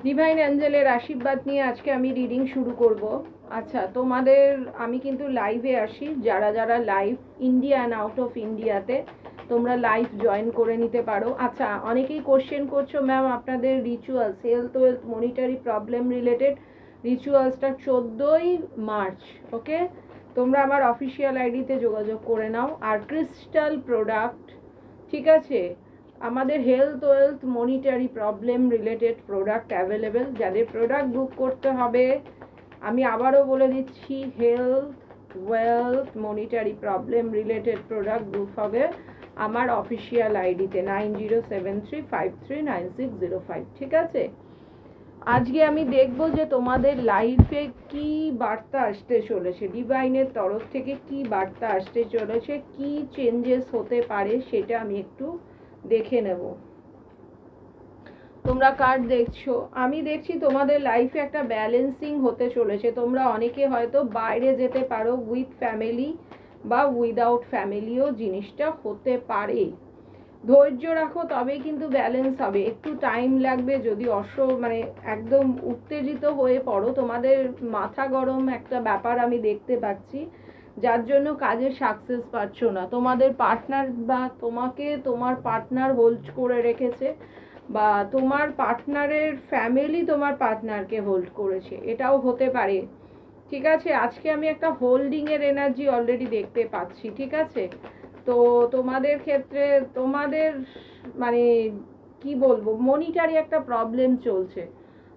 Divine অ্যাঞ্জেলের আশীর্বাদ নিয়ে আজকে আমি রিডিং শুরু করব। আচ্ছা, তোমাদের আমি কিন্তু লাইভে আসি, যারা যারা live India and out of ইন্ডিয়াতে তোমরা লাইভ জয়েন করে নিতে পারো। আচ্ছা, অনেকেই কোশ্চেন করছো ম্যাম আপনাদের rituals, health wealth monetary problem related রিচুয়ালসটা 14ই মার্চ, ওকে? তোমরা আমার অফিসিয়াল আইডিতে যোগাযোগ করে নাও। আর ক্রিস্টাল প্রোডাক্ট, ঠিক আছে, আমাদের health wealth monetary problem related product available. যাদের প্রোডাক্ট বুক করতে হবে, আমি আবারও বলে দিচ্ছি, health wealth monetary problem related product book হবে আমার অফিসিয়াল আইডিতে 9073539605, ঠিক আছে? আজকে আমি দেখব যে তোমাদের লাইফে কি বার্তা আসতে চলেছে, ডিভাইনের তরফ থেকে কি বার্তা আসতে চলেছে, কি চেঞ্জেস হতে পারে সেটা আমি একটু দেখে নেব। তোমরা কার্ড দেখছো, আমি দেখছি তোমাদের লাইফে একটা ব্যালেন্সিং হতে চলেছে। তোমরা অনেকে হয়তো বাইরে যেতে পারো উইথ ফ্যামিলি বা উইদাউট ফ্যামিলিও জিনিসটা হতে পারে। ধৈর্য রাখো, তবেই কিন্তু ব্যালেন্স হবে। একটু টাইম লাগবে। যদি মানে একদম উত্তেজিত হয়ে পড়ো, তোমাদের মাথা গরম একটা ব্যাপার আমি দেখতে পাচ্ছি, যার জন্য কাজের সাকসেস পাচ্ছ না। তোমাদের পার্টনার বা তোমাকে তোমার পার্টনার হোল্ড করে রেখেছে, বা তোমার পার্টনারের ফ্যামিলি তোমার পার্টনারকে হোল্ড করেছে, এটাও হতে পারে। ঠিক আছে, আজকে আমি একটা হোল্ডিংয়ের এনার্জি অলরেডি দেখতে পাচ্ছি, ঠিক আছে? তো তোমাদের ক্ষেত্রে তোমাদের মানে কি বলবো, মনিটারি একটা প্রবলেম চলছে।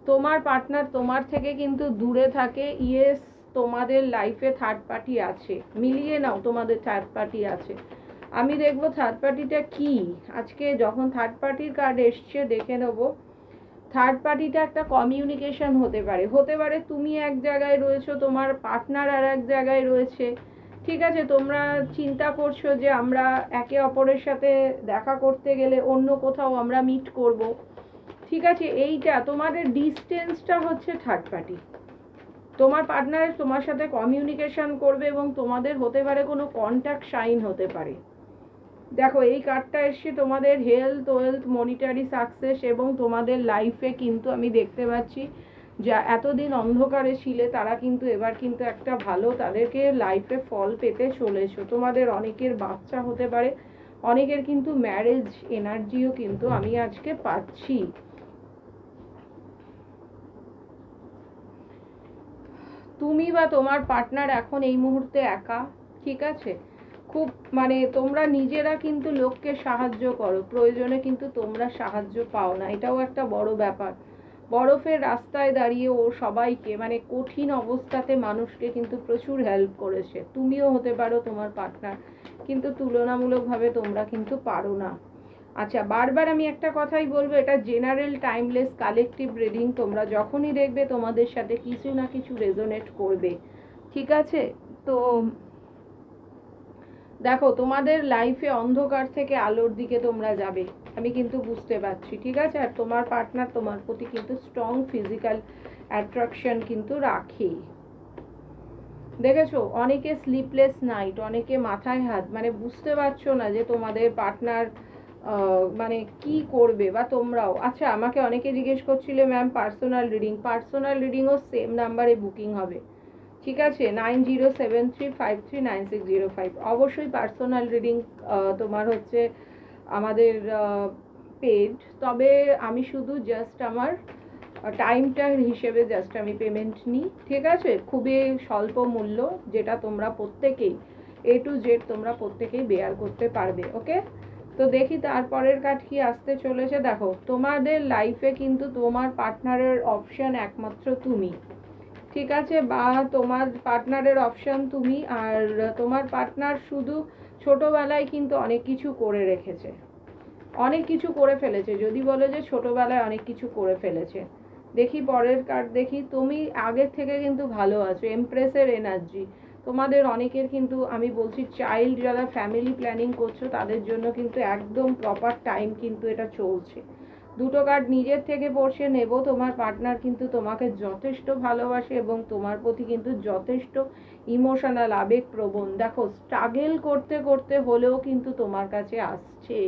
তোমার পার্টনার তোমার থেকে কিন্তু দূরে থাকে। ইয়েস, তোমাদের লাইফে থার্ড পার্টি আছে, মিলিয়ে নাও, তোমাদের থার্ড পার্টি আছে। আমি দেখবো থার্ড পার্টিটা কি। আজকে যখন থার্ড পার্টির কার্ড এসছে, দেখে নেবো। থার্ড পার্টিটা একটা কমিউনিকেশন হতে পারে, তুমি এক জায়গায় রয়েছো, তোমার পার্টনার আর এক জায়গায় রয়েছে, ঠিক আছে? তোমরা চিন্তা করছো যে আমরা একে অপরের সাথে দেখা করতে গেলে অন্য কোথাও আমরা মিট করব, ঠিক আছে? এইটা তোমাদের ডিস্টেন্সটা হচ্ছে থার্ড পার্টি। তোমার পার্টনার তোমার সাথে কমিউনিকেশন করবে এবং তোমাদের হতে পারে কোনো কন্ট্যাক্ট সাইন হতে পারে। দেখো, এই কার্ডটা এসছে তোমাদের হেলথ ওয়েলথ মনিটারি সাকসেস, এবং তোমাদের লাইফে কিন্তু আমি দেখতে পাচ্ছি যা এতদিন অন্ধকারে ছিলে তারা কিন্তু এবার কিন্তু একটা ভালো তাদেরকে লাইফে ফল পেতে চলেছো। তোমাদের অনেকের বাচ্চা হতে পারে, অনেকের কিন্তু ম্যারেজ এনার্জিও কিন্তু আমি আজকে পাচ্ছি। তুমি বা তোমার পার্টনার এখন এই মুহূর্তে একা, ঠিক আছে? খুব মানে তোমরা নিজেরা কিন্তু লোককে সাহায্য করো, প্রয়োজনে কিন্তু তোমরা সাহায্য পাও না, এটাও একটা বড় ব্যাপার। বরফের রাস্তায় দাঁড়িয়ে ও সবাইকে মানে কঠিন অবস্থাতে মানুষকে কিন্তু প্রচুর হেল্প করেছে। তুমিও হতে পারো তোমার পার্টনার, কিন্তু তুলনামূলকভাবে তোমরা কিন্তু পারো না। আচ্ছা, বারবার আমি একটা কথাই বলবো, এটা জেনারেল টাইমলেস কালেকটিভ রিডিং। তোমরা যখনই দেখবে তোমাদের সাথে কিছু না কিছু রেজোনেট করবে, ঠিক আছে? তো দেখো, তোমাদের লাইফে অন্ধকার থেকে আলোর দিকে তোমরা যাবে, আমি কিন্তু বুঝতে পারছি, ঠিক আছে? আর তোমার পার্টনার তোমার প্রতি কিন্তু স্ট্রং ফিজিক্যাল অ্যাট্রাকশন কিন্তু রাখে। দেখেছো, অনেকে স্লিপলেস নাইট, অনেকে মাথায় হাত, মানে বুঝতে পারছো না যে তোমাদের পার্টনার মানে কি করবে, বা তোমরাও। আচ্ছা, আমাকে অনেকে জিজ্ঞেস করছিলে ম্যাম পার্সোনাল রিডিংও সেম নাম্বারে বুকিং হবে, ঠিক আছে? 9073539605। অবশ্যই পার্সোনাল রিডিং তোমার হচ্ছে আমাদের পেড, তবে আমি শুধু জাস্ট আমার টাইমটার হিসেবে জাস্ট আমি পেমেন্ট নিই, ঠিক আছে? খুবই স্বল্প মূল্য, যেটা তোমরা প্রত্যেকেই A to Z তোমরা প্রত্যেকেই বেয়ার করতে পারবে, ওকে? তো দেখি তারপরের কাজ কি আসতে চলেছে। দেখো, তোমাদের লাইফে কিন্তু তোমার পার্টনারের অপশন একমাত্র তুমি, ঠিক আছে? বা তোমার পার্টনারের অপশন তুমি। আর তোমার পার্টনার শুধু ছোটোবেলায় কিন্তু অনেক কিছু করে রেখেছে, অনেক কিছু করে ফেলেছে। যদি বলে যে ছোটোবেলায় অনেক কিছু করে ফেলেছে, দেখি পরের কার্ড দেখি। তুমি আগের থেকে কিন্তু ভালো আছো, এমপ্রেসের এনার্জি। তোমাদের অনেকের কিন্তু আমি বলছি, চাইল্ড যারা ফ্যামিলি প্ল্যানিং করছো তাদের জন্য কিন্তু একদম প্রপার টাইম কিন্তু এটা চলছে। দুটো কার্ড নিজের থেকে পড়ছে নেব। তোমার পার্টনার কিন্তু তোমাকে যথেষ্ট ভালোবাসে এবং তোমার প্রতি কিন্তু যথেষ্ট ইমোশনাল আবেগপ্রবণ। দেখো, স্ট্রাগল করতে করতে হলেও কিন্তু তোমার কাছে আসছে,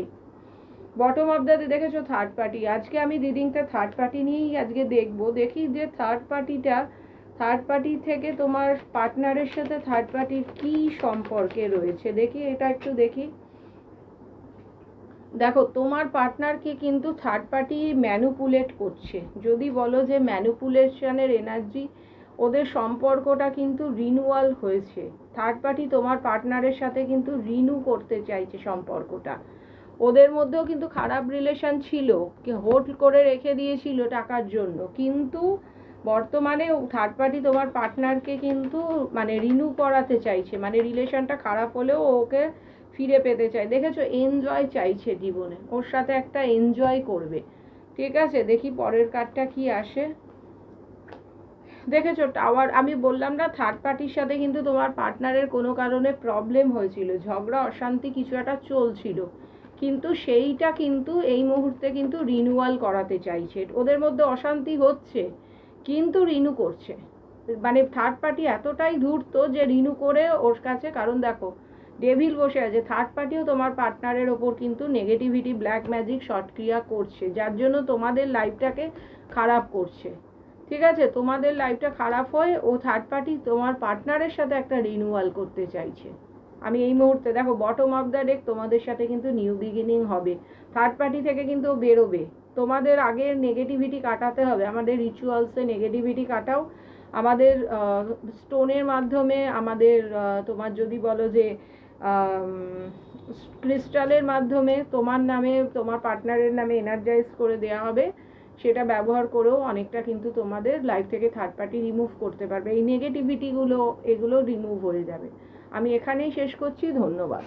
বটম অফ দ্য দেখেছো থার্ড পার্টি। আজকে আমি রিডিংটা থার্ড পার্টি নিয়েই আজকে দেখবো, দেখি যে থার্ড পার্টি থেকে তোমার পার্টনারের সাথে থার্ড পার্টির কি সম্পর্কে রয়েছে। দেখি এটা একটু দেখি। দেখো তোমার পার্টনারকে কিন্তু থার্ড পার্টি ম্যানুপুলেট করছে। যদি বলো যে ম্যানুপুলেশনের এনার্জি, ওদের সম্পর্কটা কিন্তু রিনুয়াল হয়েছে। থার্ড পার্টি তোমার পার্টনারের সাথে কিন্তু রিনিউ করতে চাইছে সম্পর্কটা। ওদের মধ্যেও কিন্তু খারাপ রিলেশন ছিল, হোল্ড করে রেখে দিয়েছিল টাকার জন্য, কিন্তু বর্তমানে থার্ড পার্টি তোমার পার্টনারকে কিন্তু মানে রিনিউ করাতে চাইছে, মানে রিলেশনটা খারাপ হলেও ওকে ফিরে পেতে চায়। দেখেছো, এনজয় চাইছে জীবনে, ওর সাথে একটা এনজয় করবে। ঠিক আছে, দেখি পরের কার্ডটা কি আসে। দেখেছো টাওয়ার, আমি বললাম না থার্ড পার্টির সাথে কিন্তু তোমার পার্টনারের কোনো কারণে প্রবলেম হয়েছিল, ঝগড়া অশান্তি কিছু একটা চলছিল, কিন্তু সেইটা কিন্তু এই মুহূর্তে কিন্তু রিনিউয়াল করাতে চাইছে। ওদের মধ্যে অশান্তি হচ্ছে কিন্তু রিনিউ করছে, মানে থার্ড পার্টি এতটাই ধূর্ত যে রিনিউ করে ওর কাছে। কারণ দেখো ডেভিল বসে আছে, থার্ড পার্টিও তোমার পার্টনারের ওপর কিন্তু নেগেটিভিটি, ব্ল্যাক ম্যাজিক, শর্টক্রিয়া করছে, যার জন্য তোমাদের লাইফটাকে খারাপ করছে। ঠিক আছে, তোমাদের লাইফটা খারাপ হয়, ও থার্ড পার্টি তোমার পার্টনারের সাথে একটা রিনিউয়াল করতে চাইছে। আমি এই মুহূর্তে দেখো বটম অফ দ্য ডেক, তোমাদের সাথে কিন্তু নিউ বিগিনিং হবে। থার্ড পার্টি থেকে কিন্তু ও বেরোবে। তোমাদের আগের নেগেটিভিটি কাটাতে হবে, আমাদের রিচুয়ালসে নেগেটিভিটি কাটাও, আমাদের স্টোনের মাধ্যমে, আমাদের তোমার যদি বলো যে ক্রিস্টালের মাধ্যমে তোমার নামে তোমার পার্টনারের নামে এনার্জাইজ করে দেওয়া হবে। সেটা ব্যবহার করেও অনেকটা কিন্তু তোমাদের লাইফ থেকে থার্ড পার্টি রিমুভ করতে পারবে। এই নেগেটিভিটিগুলো এগুলো রিমুভ হয়ে যাবে। আমি এখানেই শেষ করছি, ধন্যবাদ।